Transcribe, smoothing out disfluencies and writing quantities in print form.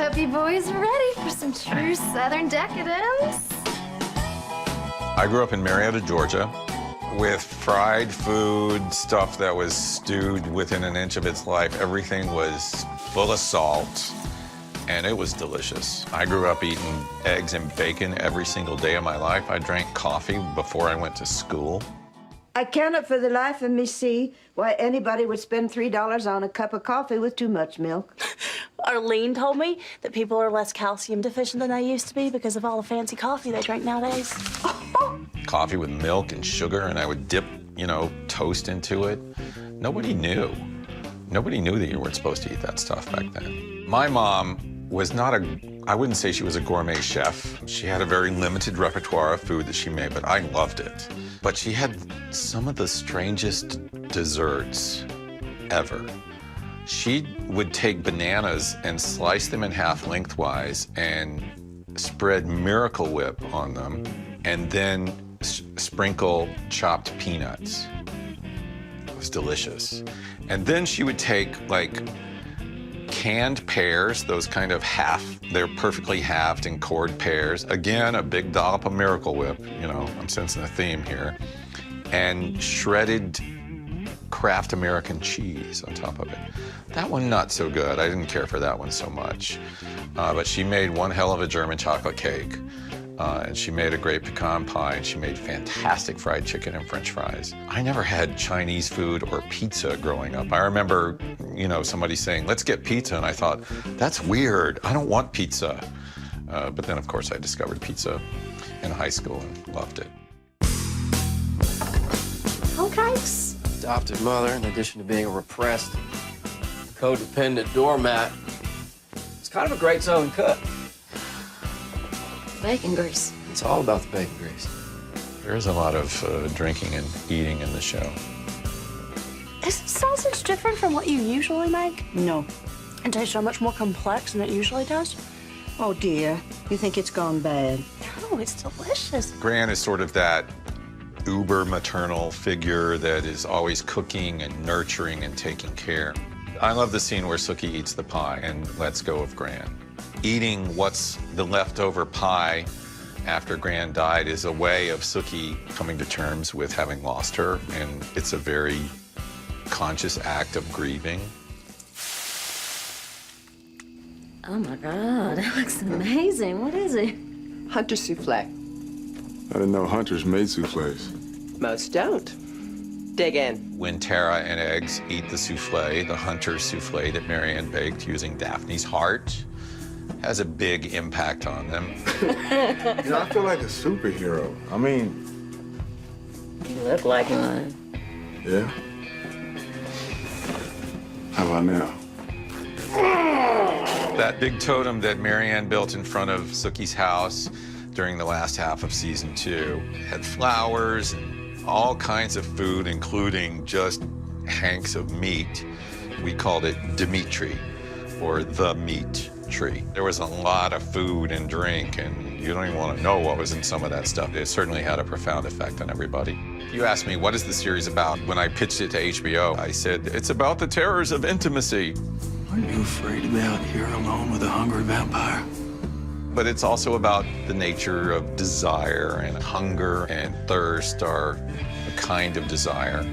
hope you boys are ready for some true Southern decadence. I grew up in Marietta, Georgia, with fried food, stuff that was stewed within an inch of its life. Everything was full of salt, and it was delicious. I grew up eating eggs and bacon every single day of my life. I drank coffee before I went to school. I cannot for the life of me see why anybody would spend $3 on a cup of coffee with too much milk. Arlene told me that people are less calcium deficient than they used to be because of all the fancy coffee they drink nowadays. Coffee with milk and sugar, and I would dip, toast into it. Nobody knew. Nobody knew that you weren't supposed to eat that stuff back then. My mom was not I wouldn't say she was a gourmet chef. She had a very limited repertoire of food that she made, but I loved it. But she had some of the strangest desserts ever. She would take bananas and slice them in half lengthwise and spread Miracle Whip on them, and then sprinkle chopped peanuts. It was delicious. And then she would take, canned pears, those kind of they're perfectly halved and cored pears. Again, a big dollop of Miracle Whip, I'm sensing a theme here. And shredded Kraft American cheese on top of it. That one, not so good. I didn't care for that one so much. But she made one hell of a German chocolate cake. And she made a great pecan pie, and she made fantastic fried chicken and French fries. I never had Chinese food or pizza growing up. I remember, somebody saying, let's get pizza, and I thought, that's weird. I don't want pizza. But then, of course, I discovered pizza in high school and loved it. Pancakes? Adopted mother, in addition to being a repressed, codependent doormat, it's kind of a great Southern cook. Bacon grease. It's all about the bacon grease. There's a lot of drinking and eating in the show. Is sausage different from what you usually make? No. It tastes so much more complex than it usually does? Oh, dear. You think it's gone bad? No, it's delicious. Gran is sort of that uber maternal figure that is always cooking and nurturing and taking care. I love the scene where Sookie eats the pie and lets go of Gran. Eating what's the leftover pie after Gran died is a way of Sookie coming to terms with having lost her, and it's a very conscious act of grieving. Oh my God, that looks amazing. What is it? Hunter souffle. I didn't know hunters made souffles. Most don't. Dig in. When Tara and Eggs eat the souffle, the Hunter souffle that Marianne baked using Daphne's heart, has a big impact on them. I feel like a superhero. I mean... You look like one. Yeah? How about now? That big totem that Marianne built in front of Sookie's house during the last half of season 2 had flowers and all kinds of food, including just hanks of meat. We called it Dimitri, or the meat tree. There was a lot of food and drink, and you don't even want to know what was in some of that stuff. It certainly had a profound effect on everybody. You asked me, what is the series about? When I pitched it to HBO, I said, it's about the terrors of intimacy. Aren't you afraid to be out here alone with a hungry vampire? But it's also about the nature of desire, and hunger and thirst are a kind of desire.